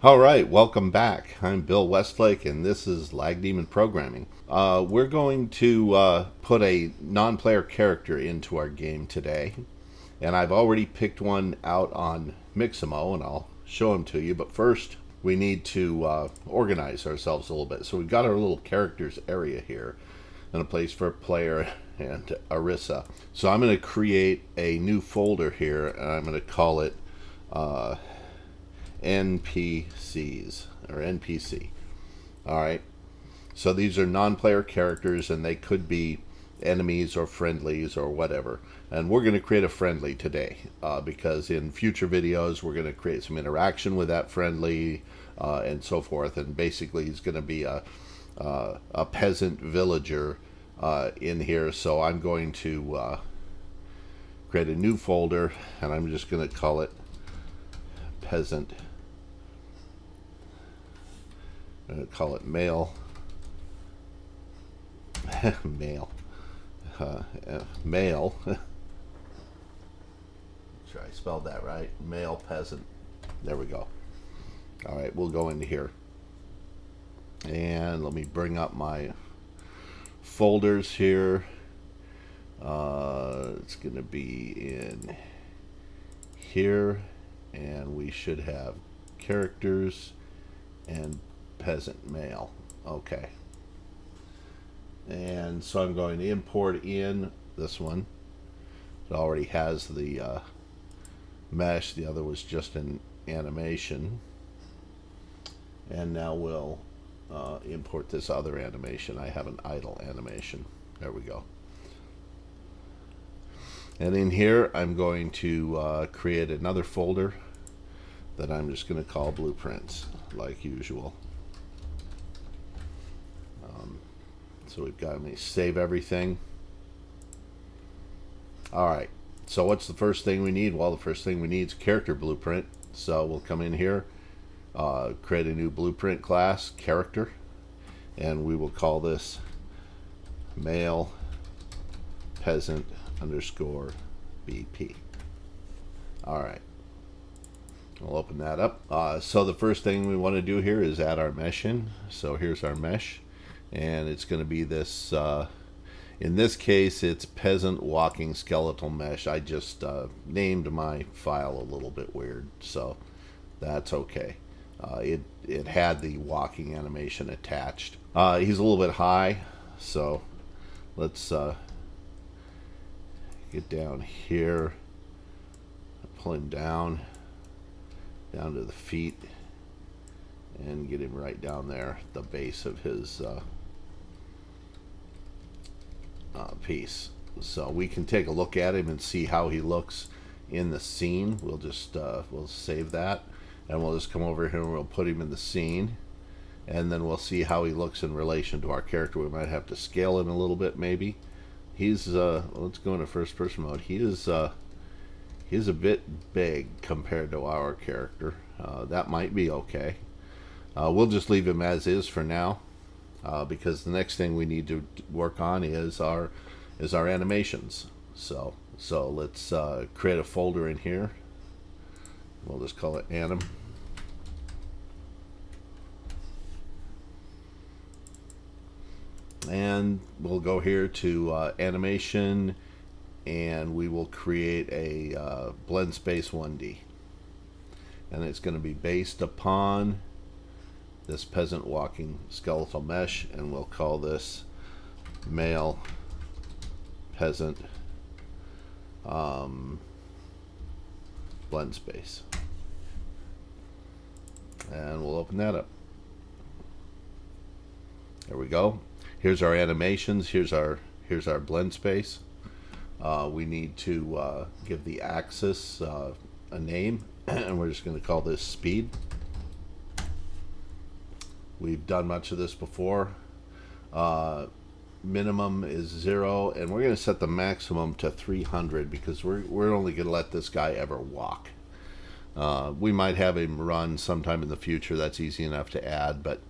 All right, welcome back. I'm Bill Westlake, and this is Lag Demon Programming. We're going to put a non-player character into our game today, and I've already picked one out on Mixamo, and I'll show him to you. But first, we need to organize ourselves a little bit. So we've got our little characters area here, and a place for a player and Arissa. So I'm going to create a new folder here, and I'm going to call it NPCs or NPC. All right. So these are non-player characters, and they could be enemies or friendlies or whatever. And we're going to create a friendly today because in future videos we're going to create some interaction with that friendly and so forth. And basically, he's going to be a peasant villager in here. So I'm going to create a new folder, and I'm just going to call it peasant. I'm going to call it male. Male. Male. Sure I spelled that right. Male peasant. There we go. All right, we'll go into here. And let me bring up my folders here. It's going to be in here. And we should have characters and peasant male. Okay. And so I'm going to import in this one. It already has the mesh. The other was just an animation. And now we'll import this other animation. I have an idle animation. There we go. And in here, I'm going to create another folder that I'm just going to call blueprints, like usual. So we've got to save everything. All right. So what's the first thing we need? Well, the first thing we need is character blueprint. So we'll come in here, create a new blueprint class, character, and we will call this male peasant underscore BP. All right. We'll open that up. So the first thing we want to do here is add our mesh in. So here's our mesh, and it's going to be this. In this case, it's peasant walking skeletal mesh. I just named my file a little bit weird, so that's okay. It had the walking animation attached. He's a little bit high, so let's get down here, pull him down to the feet, and get him right down there at the base of his piece. So we can take a look at him and see how he looks in the scene. We'll just we'll save that, and we'll just come over here and we'll put him in the scene, and then we'll see how he looks in relation to our character. We might have to scale him a little bit, maybe. He's let's go into first person mode. He's a bit big compared to our character. That might be okay. We'll just leave him as is for now, because the next thing we need to work on is our animations. So let's create a folder in here. We'll just call it anim. And we'll go here to animation, and we will create a Blendspace 1D. And it's going to be based upon this peasant walking skeletal mesh, and we'll call this male peasant Blendspace. And we'll open that up. There we go. Here's our animations. Here's our Blendspace. We need to give the axis a name, and we're just going to call this speed. We've done much of this before. Minimum is 0, and we're going to set the maximum to 300 because we're only going to let this guy ever walk. We might have him run sometime in the future. That's easy enough to add, but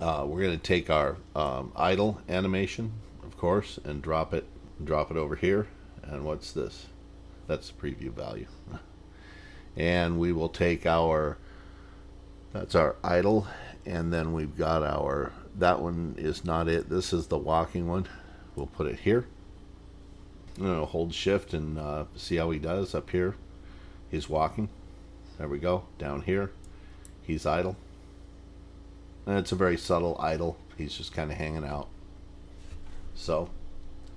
we're going to take our idle animation, of course, and drop it over here. And what's this? That's the preview value. And we will take our That's our idle, and then we've got our, that one is not it. This is the walking one. We'll put it here. Hold shift and see how he does up here. He's walking. There we go. Down here, he's idle. And it's a very subtle idle. He's just kind of hanging out. So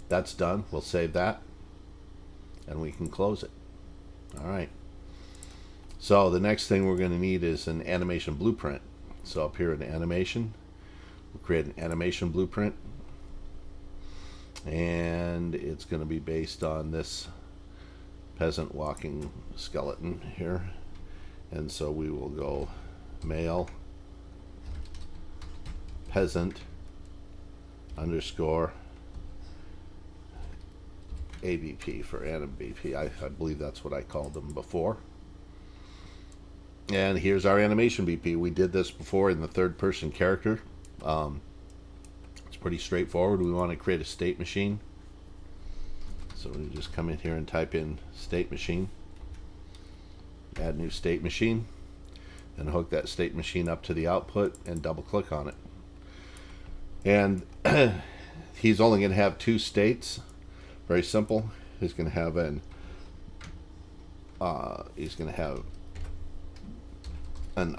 that's done. We'll save that and we can close it. All right. So the next thing we're going to need is an animation blueprint. So up here in animation, we'll create an animation blueprint. And it's going to be based on this peasant walking skeleton here. And so we will go male peasant underscore ABP for AnimBP. I believe that's what I called them before. And here's our animation BP. We did this before in the third person character. It's pretty straightforward. We want to create a state machine. So we just come in here and type in state machine. Add new state machine. And hook that state machine up to the output and double click on it. And he's only going to have two states. Very simple. He's going to have an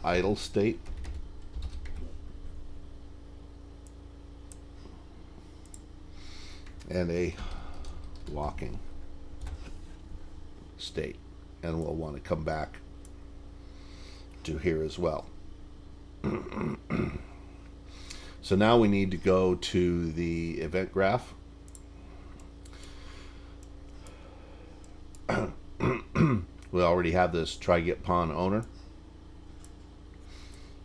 idle state. And a walking state. And we'll want to come back to here as well. So now we need to go to the event graph. We already have this try get pawn owner.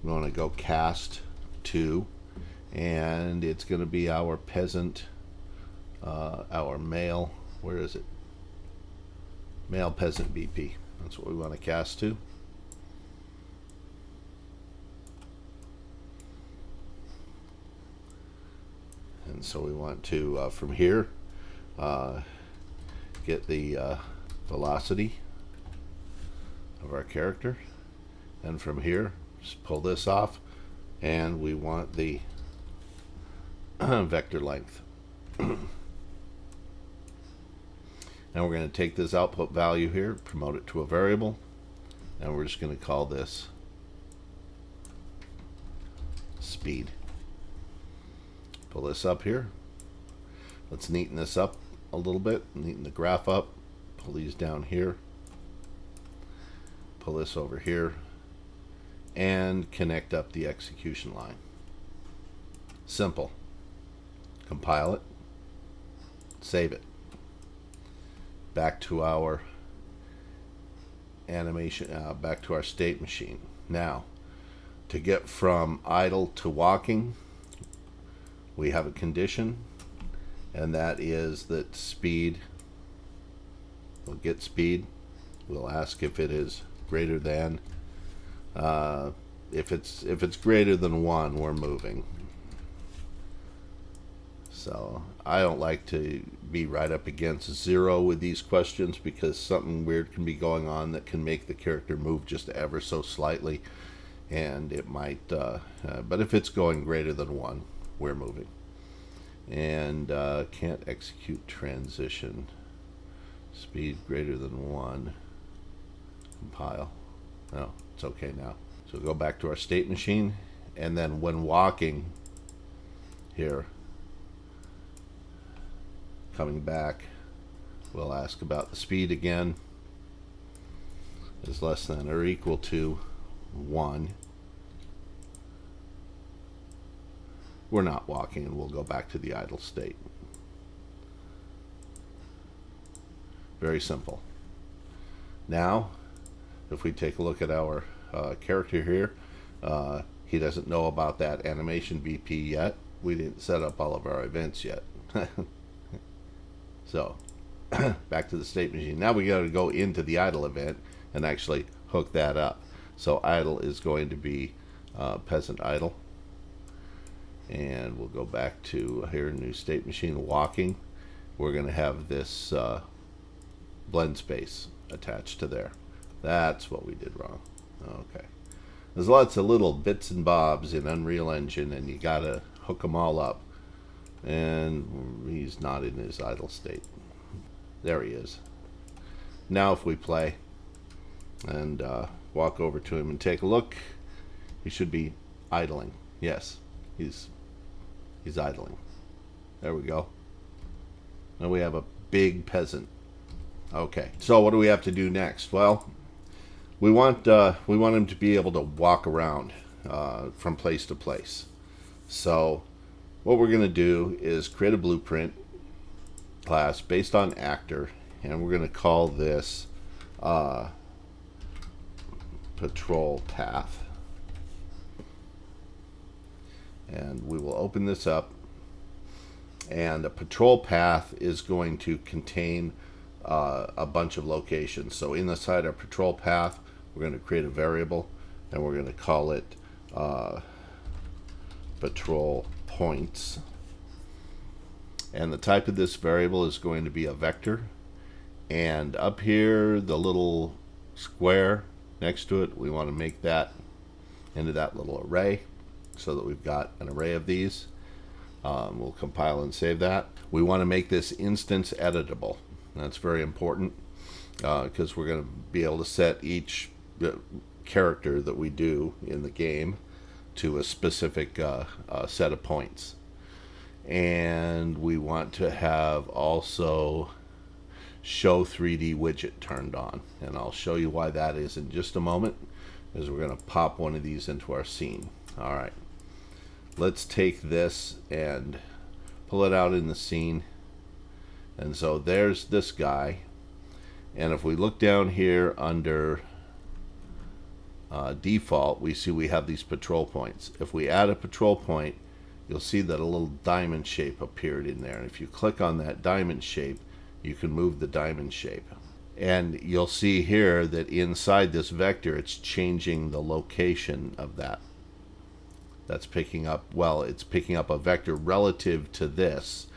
We want to go cast to, and it's going to be our peasant, our male, where is it? Male peasant BP. That's what we want to cast to. And so we want to, from here, get the velocity of our character. And from here, just pull this off. And we want the vector length. And we're going to take this output value here, promote it to a variable. And we're just going to call this speed. Pull this up here. Let's neaten this up a little bit. Neaten the graph up. Pull these down here. Pull this over here. And connect up the execution line. Simple. Compile it. Save it. Back to our animation, back to our state machine. Now, to get from idle to walking, we have a condition, and that is that speed, we'll get speed. We'll ask if it is greater than, if it's greater than 1, we're moving. So I don't like to be right up against 0 with these questions, because something weird can be going on that can make the character move just ever so slightly, and it might, but if it's going greater than 1, we're moving. And can't execute transition. Speed greater than 1. Compile. No, it's okay now. So go back to our state machine, and then when walking here, coming back, we'll ask about the speed again. Is less than or equal to 1. We're not walking, and we'll go back to the idle state. Very simple. Now, if we take a look at our character here, he doesn't know about that animation BP yet. We didn't set up all of our events yet. So, back to the state machine. Now we got to go into the idle event and actually hook that up. So idle is going to be peasant idle. And we'll go back to here, new state machine, walking. We're going to have this blend space attached to there. That's what we did wrong. Okay. There's lots of little bits and bobs in Unreal Engine, and you gotta hook them all up. And he's not in his idle state. There he is. Now if we play and walk over to him and take a look, he should be idling. Yes, he's idling. There we go. Now we have a big peasant. Okay, so what do we have to do next? Well, we want him to be able to walk around from place to place. So what we're going to do is create a blueprint class based on actor, and we're going to call this patrol path. And we will open this up, and a patrol path is going to contain a bunch of locations. So inside our patrol path, we're going to create a variable, and we're going to call it patrol points. And the type of this variable is going to be a vector. And up here, the little square next to it, we want to make that into that little array so that we've got an array of these. We'll compile and save that. We want to make this instance editable. That's very important because we're going to be able to set each character that we do in the game to a specific set of points. And we want to have also show 3D widget turned on, and I'll show you why that is in just a moment, as we're going to pop one of these into our scene. Alright, let's take this and pull it out in the scene. And so there's this guy, and if we look down here under default, we see we have these patrol points. If we add a patrol point, you'll see that a little diamond shape appeared in there, and if you click on that diamond shape, you can move the diamond shape. And you'll see here that inside this vector, it's changing the location of that. That's picking up, well, it's picking up a vector relative to this,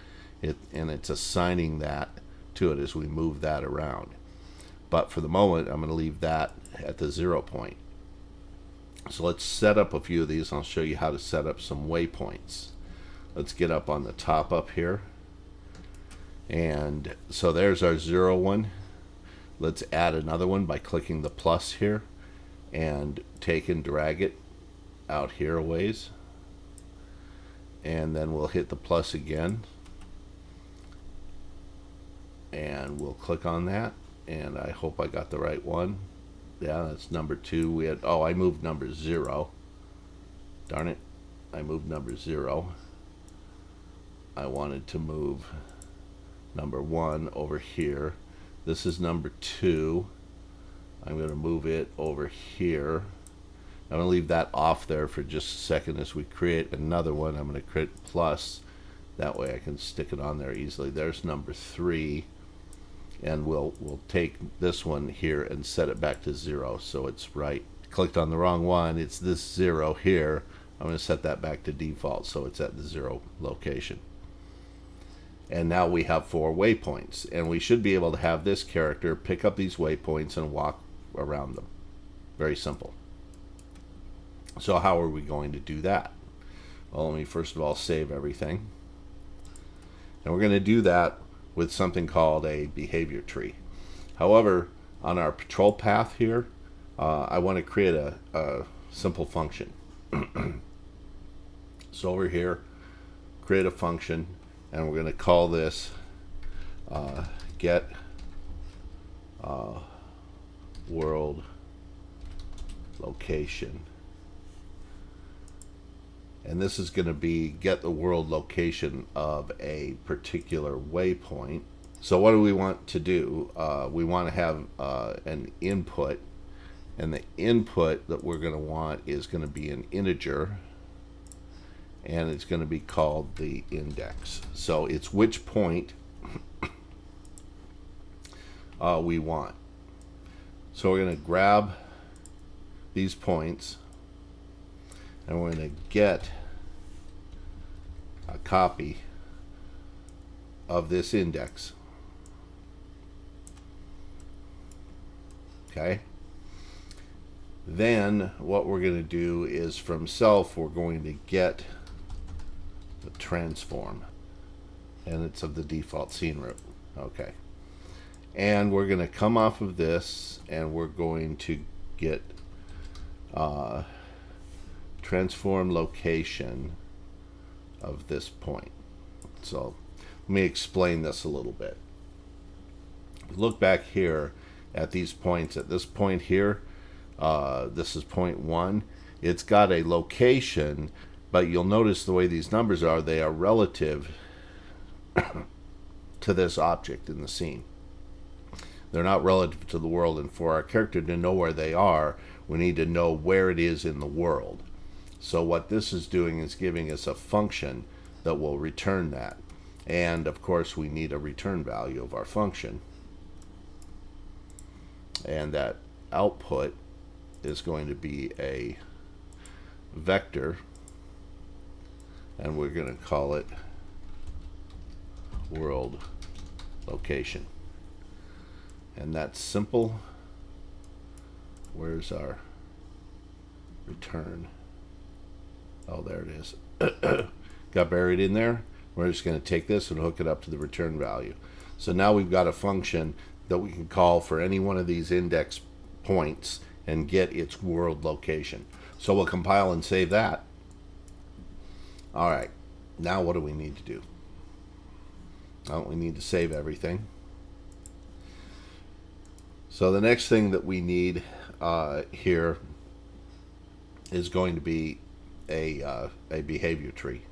and it's assigning that to it as we move that around. But for the moment, I'm going to leave that at the 0 point. So let's set up a few of these, and I'll show you how to set up some waypoints. Let's get up on the top up here. And so there's our 0 one. Let's add another one by clicking the plus here and take and drag it out here a ways. And then we'll hit the plus again. And we'll click on that. And I hope I got the right one. Yeah, that's number 2. We had, oh, I moved number 0. Darn it. I moved number 0. I wanted to move number 1 over here. This is number 2. I'm going to move it over here. I'm going to leave that off there for just a second as we create another one. I'm going to create plus. That way I can stick it on there easily. There's number 3. And we'll take this one here and set it back to 0, so it's right. Clicked on the wrong one. It's this 0 here. I'm going to set that back to default, so it's at the 0 location. And now we have 4 waypoints, and we should be able to have this character pick up these waypoints and walk around them. Very simple. So how are we going to do that? Well, let me first of all save everything. And we're going to do that with something called a behavior tree. However, on our patrol path here, I want to create a simple function. So over here, create a function, and we're going to call this get world location. And this is going to be get the world location of a particular waypoint. So what do we want to do? We want to have an input, and the input that we're going to want is going to be an integer, and it's going to be called the index. So it's which point we want. So we're going to grab these points, and we're going to get a copy of this index. Okay? Then what we're going to do is from self, we're going to get the transform. And it's of the default scene root. Okay. And we're going to come off of this and we're going to get transform location of this point. So let me explain this a little bit. Look back here at these points. At this point here, this is point 1. It's got a location, but you'll notice the way these numbers are, they are relative to this object in the scene. They're not relative to the world, and for our character to know where they are, we need to know where it is in the world. So what this is doing is giving us a function that will return that. And of course we need a return value of our function. And that output is going to be a vector, and we're going to call it world location. And that's simple. Where's our return? Oh, there it is. Got buried in there. We're just going to take this and hook it up to the return value. So now we've got a function that we can call for any one of these index points and get its world location. So we'll compile and save that. All right. Now what do we need to do? Well, we need to save everything. So the next thing that we need here is going to be a behavior tree.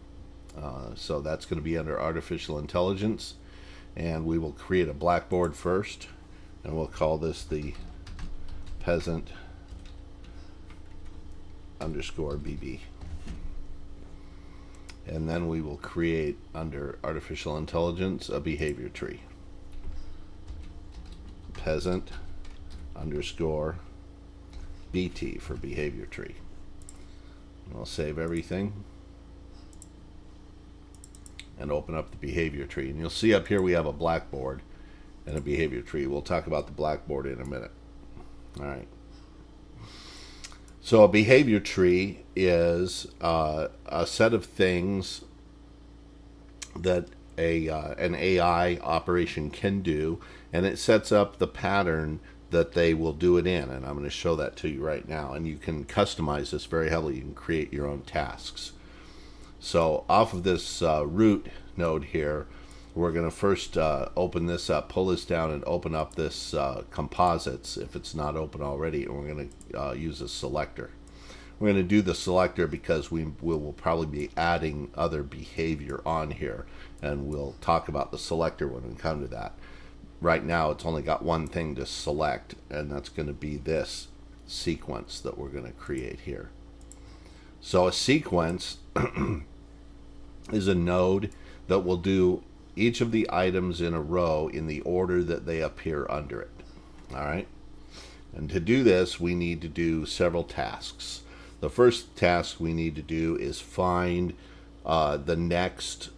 So that's going to be under artificial intelligence, and we will create a blackboard first, and we'll call this the peasant underscore BB. And then we will create under artificial intelligence a behavior tree. Peasant underscore BT for behavior tree. And I'll save everything and open up the behavior tree. And you'll see up here we have a blackboard and a behavior tree. We'll talk about the blackboard in a minute. All right. So a behavior tree is a set of things that an AI operation can do, and it sets up the pattern that they will do it in. And I'm going to show that to you right now. And you can customize this very heavily. You can create your own tasks. So off of this root node here, we're going to first open this up, pull this down, and open up this composites if it's not open already, and we're going to use a selector. We're going to do the selector because we will probably be adding other behavior on here, and we'll talk about the selector when we come to that. Right now it's only got one thing to select, and that's going to be this sequence that we're going to create here. So a sequence is a node that will do each of the items in a row in the order that they appear under it. All right. And to do this, we need to do several tasks. The first task we need to do is find the next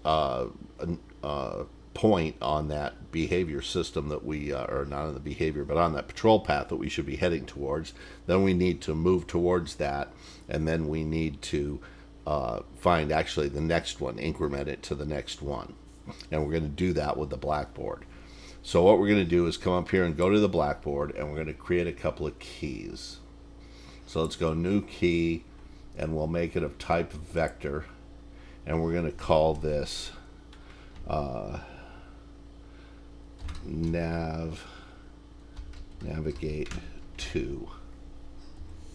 point on that behavior system that we, or not on the behavior, but on that patrol path that we should be heading towards. Then we need to move towards that, and then we need to find actually the next one, increment it to the next one. And we're going to do that with the blackboard. So what we're going to do is come up here and go to the blackboard, and we're going to create a couple of keys. So let's go new key, and we'll make it of type vector, and we're going to call this navigate to.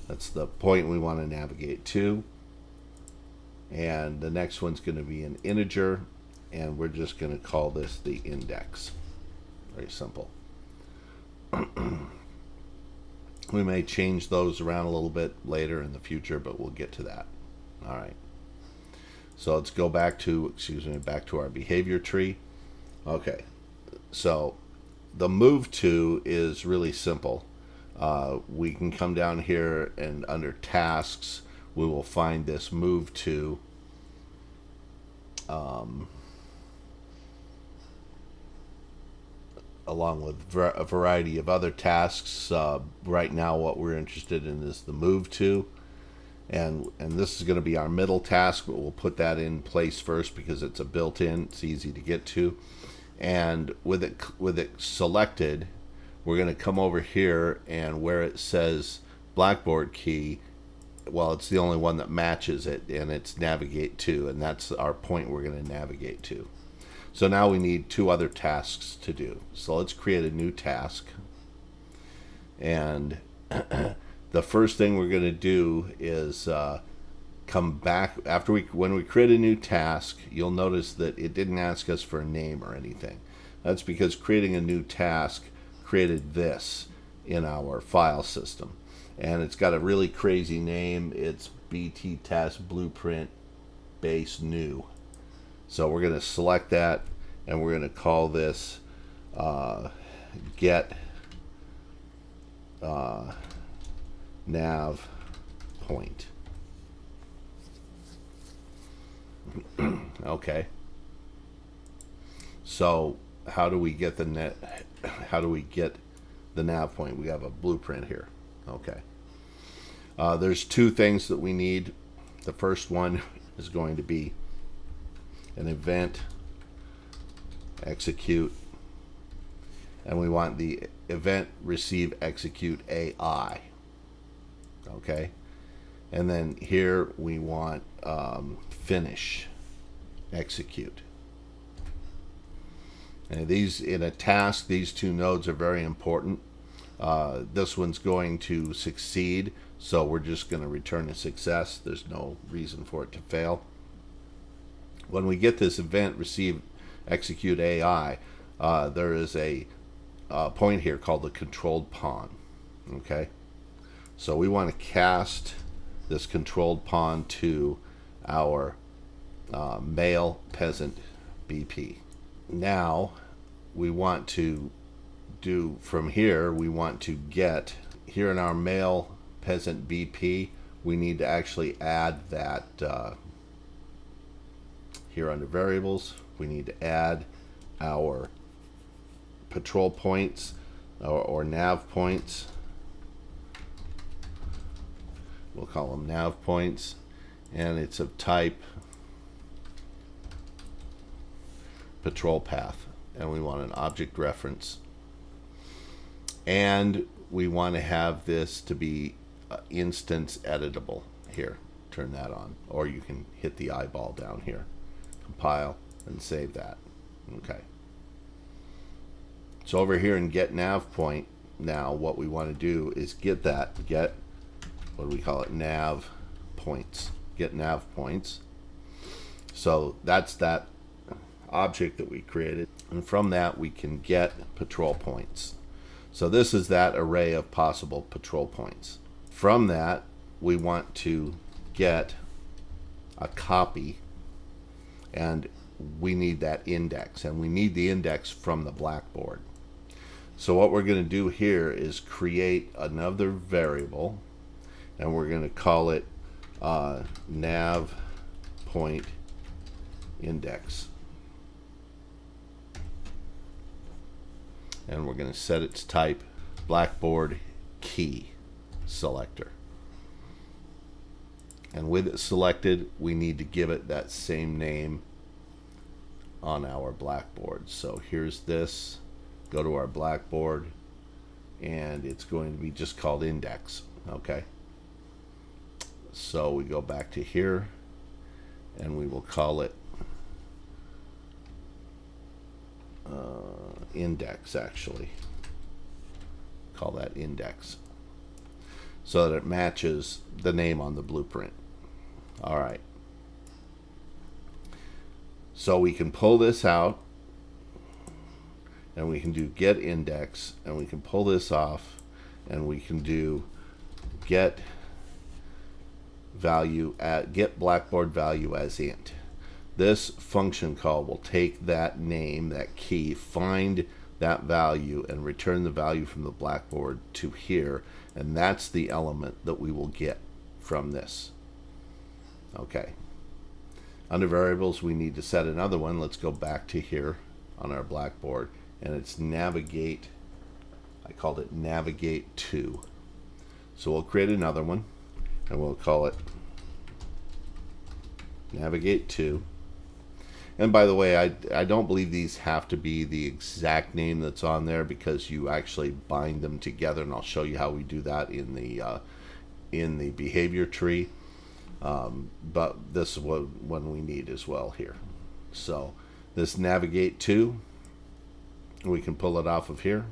That's the point we want to navigate to. And the next one's going to be an integer, and we're just going to call this the index. Very simple. We may change those around a little bit later in the future, but we'll get to that. All right. So let's go back to, back to our behavior tree. Okay. So the move to is really simple. We can come down here, and under tasks, we will find this move to. along with a variety of other tasks. Right now what we're interested in is the move to, and this is going to be our middle task, but we'll put that in place first because it's a built-in, it's easy to get to. And with it selected, we're going to come over here, and where it says Blackboard key, well, it's the only one that matches it, and it's navigate to, and that's our point we're going to navigate to. So now we need 2 other tasks to do. So let's create a new task. And the first thing we're going to do is come back after when we create a new task. You'll notice that it didn't ask us for a name or anything. That's because creating a new task created this in our file system, and it's got a really crazy name. It's BT Task Blueprint Base New. So we're going to select that, and we're going to call this get Nav Point. Okay. So how do we get the nav point? We have a blueprint here. Okay. There's 2 things that we need. The first one is going to be an event execute, and we want the event receive execute AI. Okay. And then here we want finish execute. And these, in a task, these 2 nodes are very important. This one's going to succeed, so we're just going to return a success. There's no reason for it to fail. When we get this event receive execute AI, there is a point here called the controlled pawn. Okay, so we want to cast this controlled pawn to our male peasant BP. Now we want to do from here, we want to get here in our male peasant BP, we need to actually add that here under variables, we need to add our patrol points or nav points. We'll call them nav points, and it's of type patrol path, and we want an object reference, and we want to have this to be instance editable. Here, turn that on, or you can hit the eyeball down here, compile and save that. Okay, so over here in get nav point, now what we want to do is get what do we call it, nav points, get nav points. So that's that object that we created, and from that we can get patrol points. So this is that array of possible patrol points. From that we want to get a copy, and we need that index, and we need the index from the blackboard. So what we're going to do here is create another variable, and we're going to call it nav point index. And we're going to set its type blackboard key selector. And with it selected, we need to give it that same name on our blackboard. So here's this, go to our blackboard, and it's going to be just called index. Okay, so we go back to here, and we will call it index. Actually, call that index so that it matches the name on the blueprint. All right, so we can pull this out, and we can do get index, and we can pull this off, and we can do get value at get blackboard value as int. This function call will take that name, that key, find that value, and return the value from the blackboard to here, and that's the element that we will get from this. Okay, under variables we need to set another one. Let's go back to here on our blackboard and it's navigate. I called it navigate to. So we'll create another one, and we'll call it navigate to. And by the way, I don't believe these have to be the exact name that's on there, because you actually bind them together, and I'll show you how we do that in the behavior tree. But this is what one we need as well here. So this navigate to, we can pull it off of here,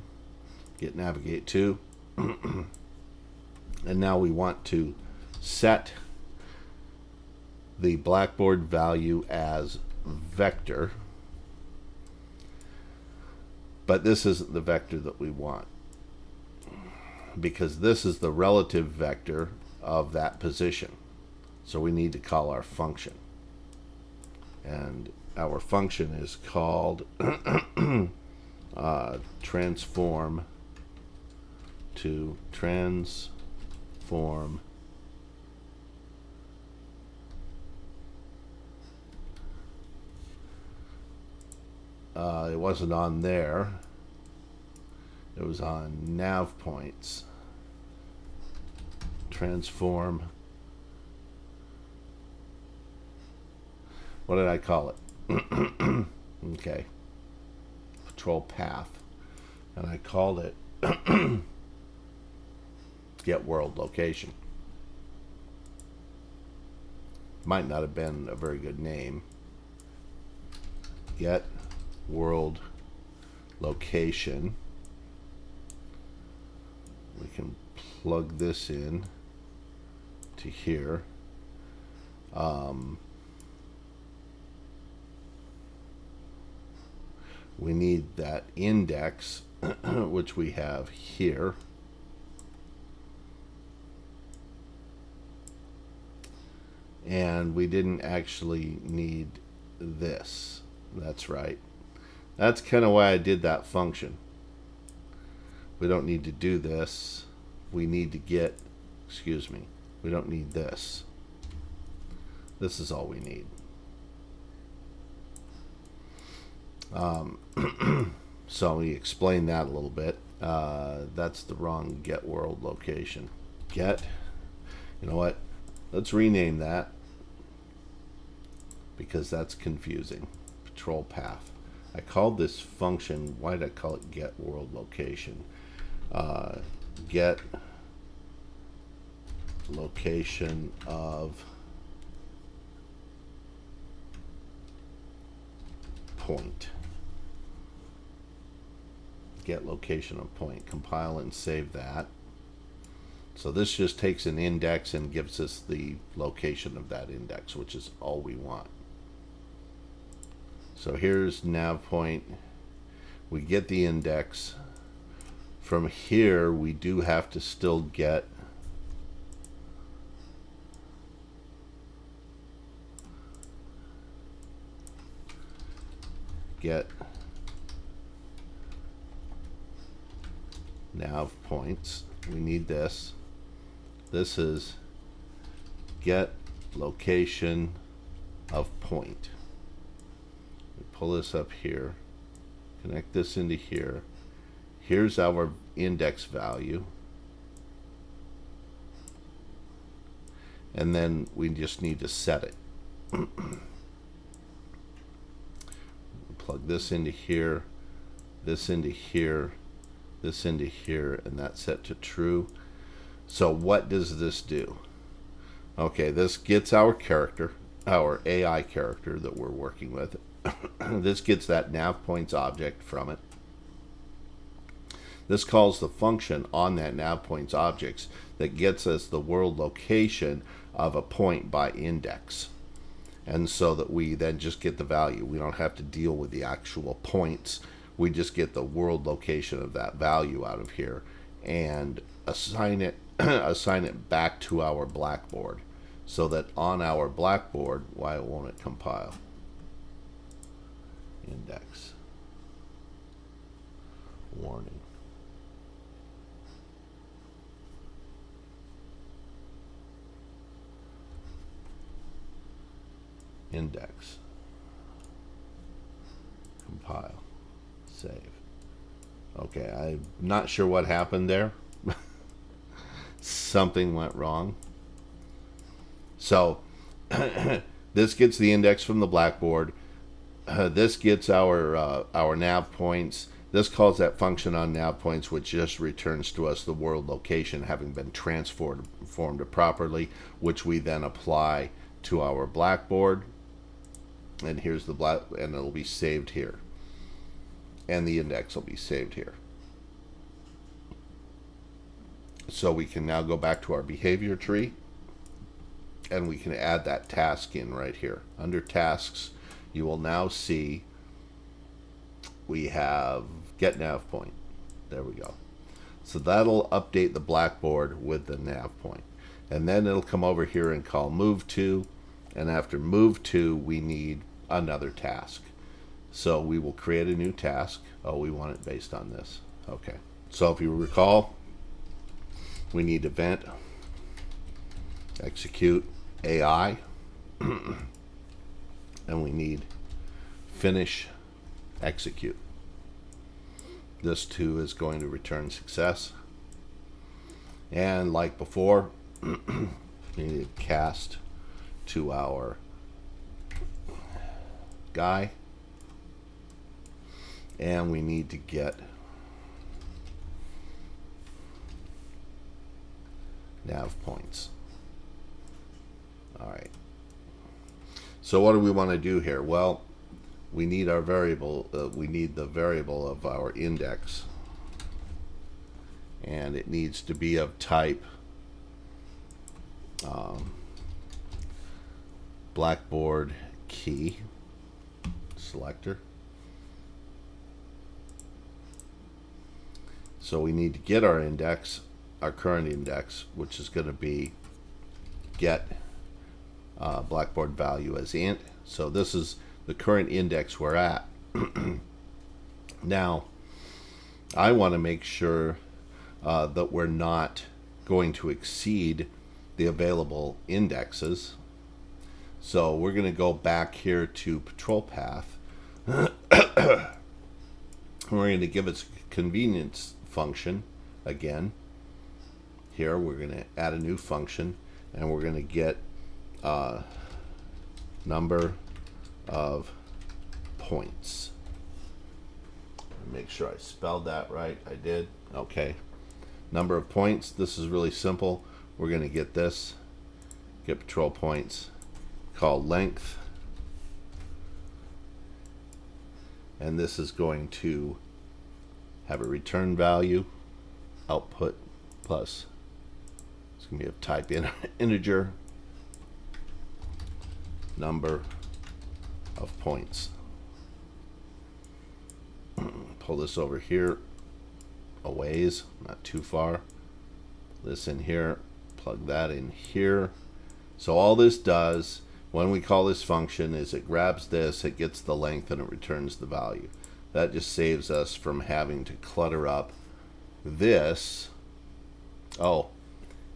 get navigate to, and now we want to set the Blackboard value as vector, but this isn't the vector that we want, because this is the relative vector of that position. So we need to call our function, and our function is called transform to transform it wasn't on there, it was on nav points. Transform, what did I call it? Okay, patrol path, and I called it get world location. Might not have been a very good name. Get world location. We can plug this in to here. We need that index, which we have here. And we didn't actually need this. That's right. That's kind of why I did that function. We don't need to do this. We need to get, excuse me, we don't need this. This is all we need. So we explain that a little bit. That's the wrong get world location. Get, you know what? Let's rename that, because that's confusing. Patrol path. I called this function, why did I call it get world location? Get location of point. Get location of point. Compile and save that. So this just takes an index and gives us the location of that index, which is all we want. So here's nav point. We get the index. From here, we do have to still get nav points. We need this. This is get location of point. We pull this up here, connect this into here. Here's our index value. And then we just need to set it. Plug this into here, this into here, this into here, and that's set to true. So what does this do? Okay, this gets our character, our AI character that we're working with. This gets that nav points object from it. This calls the function on that nav points objects that gets us the world location of a point by index. And so that we then just get the value. We don't have to deal with the actual points. We just get the world location of that value out of here and assign it assign it back to our Blackboard, so that on our Blackboard, why won't it compile? Index. Warning. Index. Compile. Save. Okay, I'm not sure what happened there. Something went wrong. So this gets the index from the blackboard. This gets our nav points. This calls that function on nav points, which just returns to us the world location having been transformed properly, which we then apply to our blackboard. And here's the and it'll be saved here. And the index will be saved here. So we can now go back to our behavior tree, and we can add that task in right here. Under tasks, you will now see we have get nav point. There we go. So that'll update the blackboard with the nav point. And then it'll come over here and call move to, and after move to, we need another task. So we will create a new task. Oh, we want it based on this. Okay. So if you recall, we need event, execute AI, and we need finish execute. This too is going to return success. And like before, we need to cast to our guy, and we need to get nav points. All right. So what do we want to do here? Well, we need our variable. We need the variable of our index, and it needs to be of type blackboard key selector. So we need to get our index, our current index, which is going to be get blackboard value as int. So this is the current index we're at. Now, I want to make sure that we're not going to exceed the available indexes. So we're going to go back here to patrol path. We're going to give it a convenience function again. Here we're going to add a new function, and we're going to get number of points. Make sure I spelled that right. I did. Okay. Number of points. This is really simple. We're going to get this, get patrol points, call length, and this is going to have a return value, output plus, it's going to be of type integer, number of points. Pull this over here a ways, not too far. This in here, plug that in here. So all this does when we call this function is it grabs this, it gets the length, and it returns the value. That just saves us from having to clutter up this. Oh,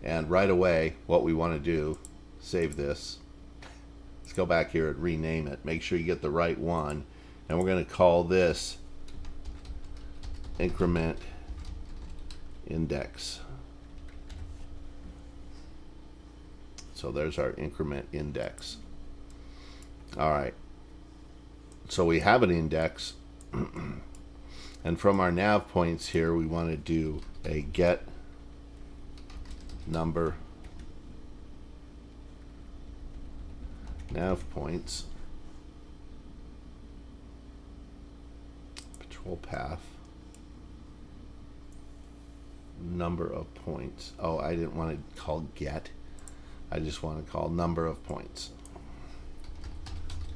and right away what we want to do, save this. Let's go back here and rename it. Make sure you get the right one, and we're going to call this increment index. So there's our increment index. All right. So we have an index, and from our nav points here, we want to do a get number nav points, patrol path, number of points. Oh, I didn't want to call get. I just want to call number of points.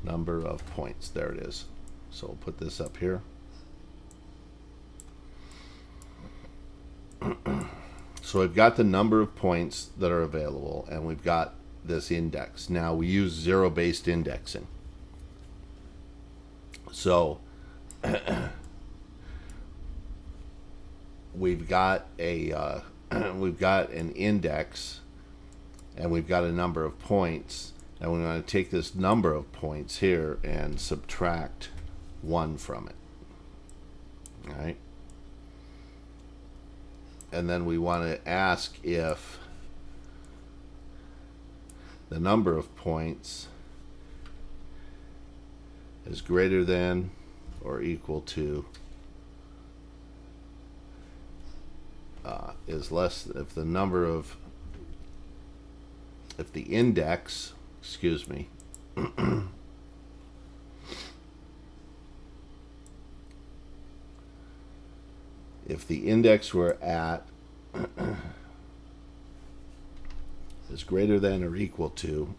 Number of points. There it is. So we'll put this up here. So we've got the number of points that are available, and we've got this index. Now we use zero-based indexing. So we've got a we've got an index, and we've got a number of points, and we're going to take this number of points here and subtract 1 from it. All right. and then we want to ask if the number of points is greater than or equal to is less if the number of if the index, excuse me, if the index we're at is greater than or equal to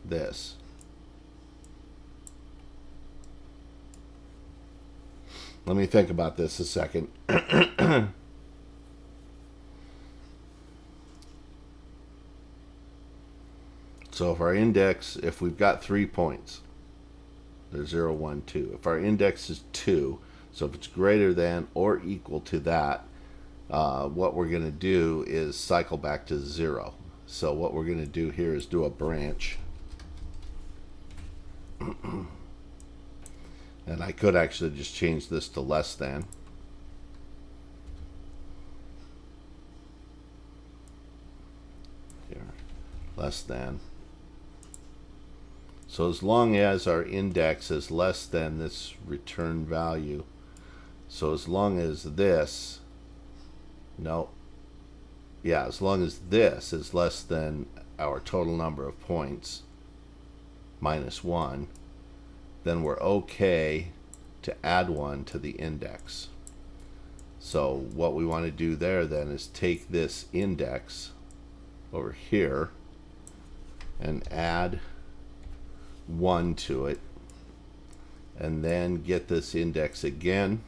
this. Let me think about this a second. So if our index, if we've got 3 points, there's 0, 1, 2. If our index is 2, so if it's greater than or equal to that, what we're going to do is cycle back to 0. So what we're going to do here is do a branch. And I could actually just change this to less than. Here, less than. So as long as our index is less than this return value, so as long as this, no, yeah, as long as this is less than our total number of points, minus 1, then we're okay to add 1 to the index. So what we want to do there then is take this index over here and add 1 to it, and then get this index again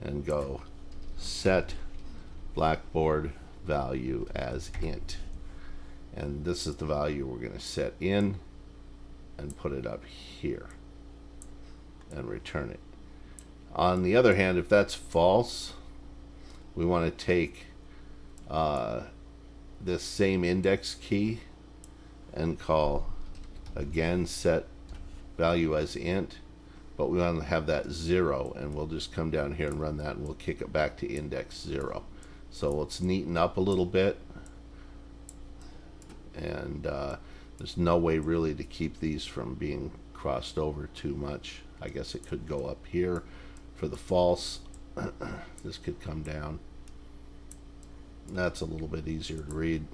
and go set blackboard value as int, and this is the value we're going to set in and put it up here and return it. On the other hand, if that's false, we want to take this same index key and call again set value as int, but we want to have that 0, and we'll just come down here and run that, and we'll kick it back to index 0. So let's neaten up a little bit, and there's no way really to keep these from being crossed over too much. I guess it could go up here for the false. This could come down. That's a little bit easier to read.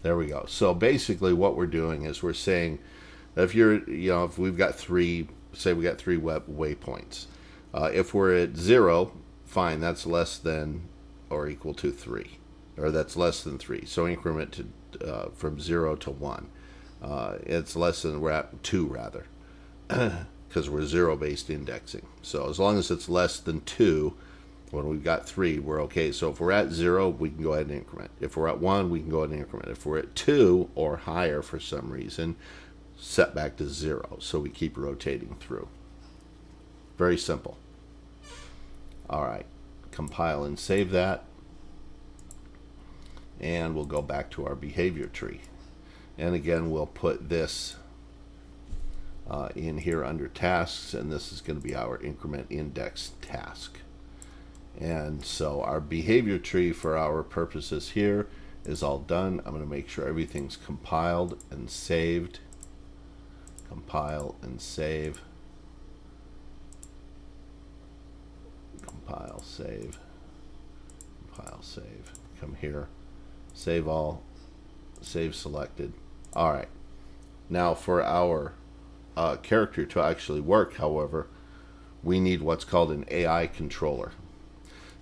There we go. So basically what we're doing is we're saying if if we've got 3, say we got 3 waypoints. If we're at 0, fine, that's less than or equal to 3, or that's less than 3. So increment to from 0 to 1. It's less than, we're at 2 rather, because we're 0-based indexing. So as long as it's less than 2, when we've got 3, we're okay. So if we're at 0, we can go ahead and increment. If we're at 1, we can go ahead and increment. If we're at 2 or higher for some reason, set back to 0. So we keep rotating through. Very simple. All right, compile and save that. And we'll go back to our behavior tree. And again, we'll put this in here under tasks, and this is going to be our increment index task. And so our behavior tree for our purposes here is all done. I'm going to make sure everything's compiled and saved. Compile and save. Compile, save. Compile, save. Come here. Save all. Save selected. All right. Now for our character to actually work, however, we need what's called an AI controller.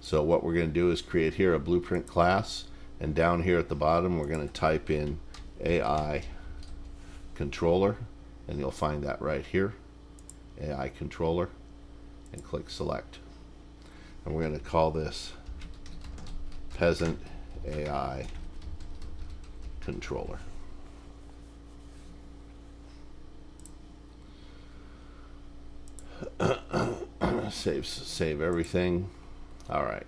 So what we're going to do is create here a blueprint class, and down here at the bottom we're going to type in AI controller, and you'll find that right here, AI controller, and click select. And we're going to call this peasant AI controller. Save everything. All right.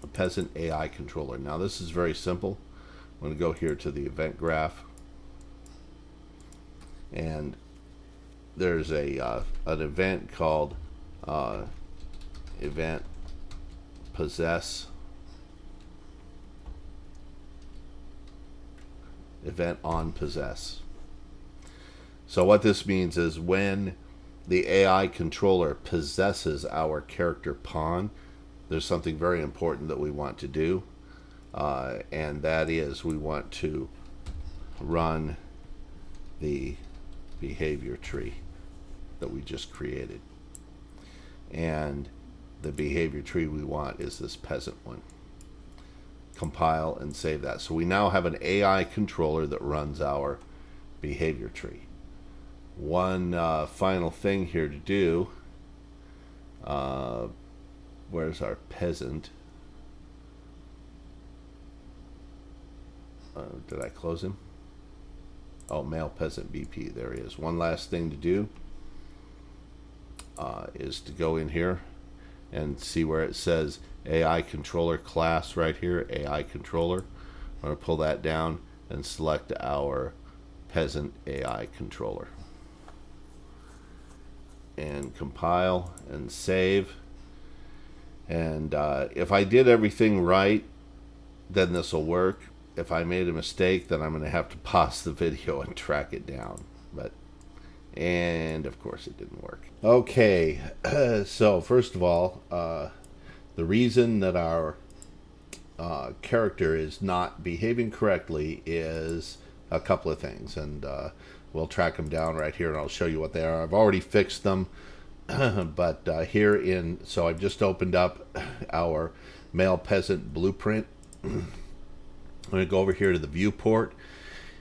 A peasant AI controller. Now this is very simple. I'm going to go here to the event graph, and there's an event called event possess, event on possess. So what this means is when the AI controller possesses our character pawn, there's something very important that we want to do, and that is we want to run the behavior tree that we just created. And the behavior tree we want is this peasant one. Compile and save that. So we now have an AI controller that runs our behavior tree. One final thing here to do. Where's our peasant? Did I close him? Oh, male peasant BP. There he is. One last thing to do is to go in here and see where it says AI controller class right here. AI controller. I'm going to pull that down and select our peasant AI controller. And compile and save. And if I did everything right, then this will work. If I made a mistake, then I'm going to have to pause the video and track it down. And of course it didn't work. Okay, so first of all, the reason that our character is not behaving correctly is a couple of things, and we'll track them down right here and I'll show you what they are. I've already fixed them, but so I've just opened up our male peasant blueprint. I'm going to go over here to the viewport,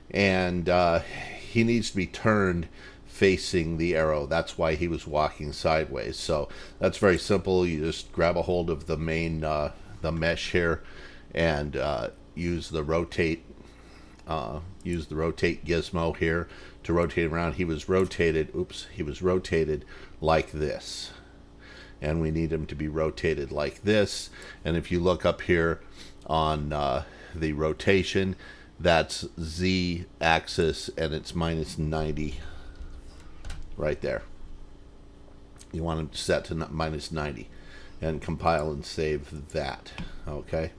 and he needs to be turned facing the arrow. That's why he was walking sideways. So that's very simple. You just grab a hold of the main the mesh here and use the rotate gizmo here to rotate around. He was rotated like this, and we need him to be rotated like this. And if you look up here on the rotation, that's Z axis, and it's -90 right there. You want him set to -90, and compile and save that. Okay,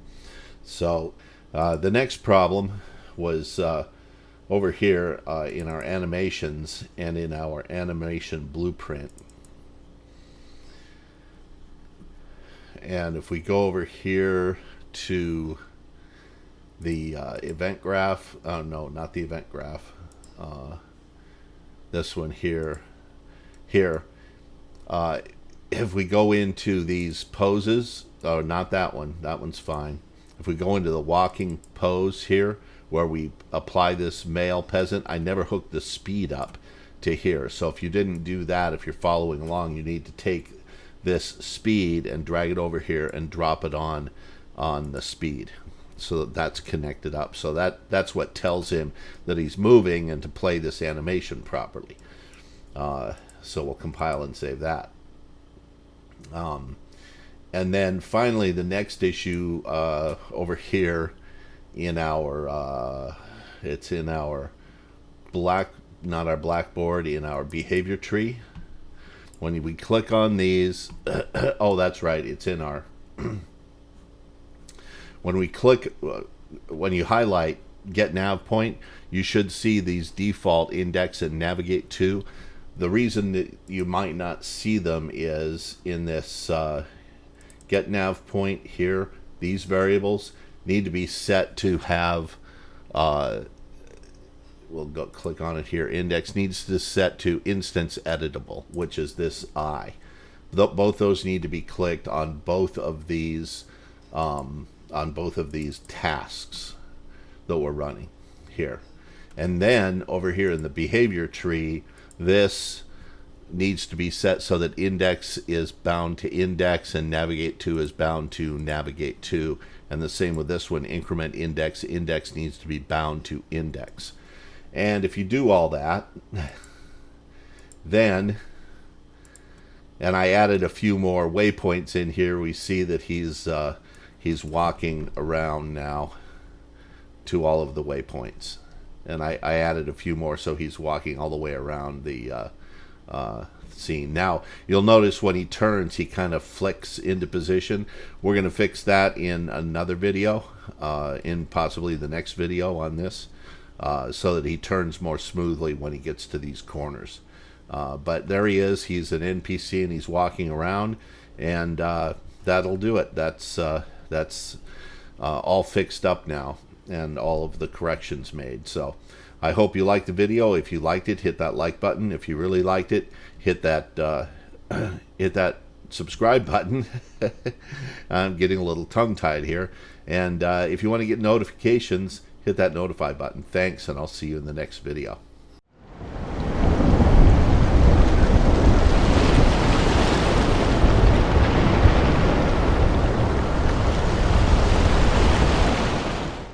so the next problem was over here in our animations and in our animation blueprint. And if we go over here to the event graph, no, not the event graph, this one here, if we go into these poses, oh, not that one, that one's fine. If we go into the walking pose here, where we apply this male peasant, I never hooked the speed up to here. So if you didn't do that, if you're following along, you need to take this speed and drag it over here and drop it on the speed, so that's connected up. So that's what tells him that he's moving and to play this animation properly. So we'll compile and save that. And then finally, the next issue over here in our it's in our not our blackboard, in our behavior tree. When we click on these, oh, that's right, it's in our when you highlight get nav point, you should see these default index and navigate to. The reason that you might not see them is in this get nav point here, these variables need to be set to have we'll go click on it here. Index needs to set to instance editable, which is this I. Both those need to be clicked on both of these tasks that we're running here. And then over here in the behavior tree, this needs to be set so that index is bound to index and navigate to is bound to navigate to. And the same with this one, increment index. Index needs to be bound to index. And if you do all that, then, and I added a few more waypoints in here, we see that he's walking around now to all of the waypoints. And I added a few more so he's walking all the way around the scene. Now, you'll notice when he turns, he kind of flicks into position. We're going to fix that in another video, in possibly the next video on this, so that he turns more smoothly when he gets to these corners. But there he is. He's an NPC and he's walking around, and that'll do it. That's all fixed up now, and all of the corrections made. So I hope you liked the video. If you liked it, hit that like button. If you really liked it, hit that hit that subscribe button. I'm getting a little tongue-tied here. And if you want to get notifications, hit that notify button. Thanks, and I'll see you in the next video.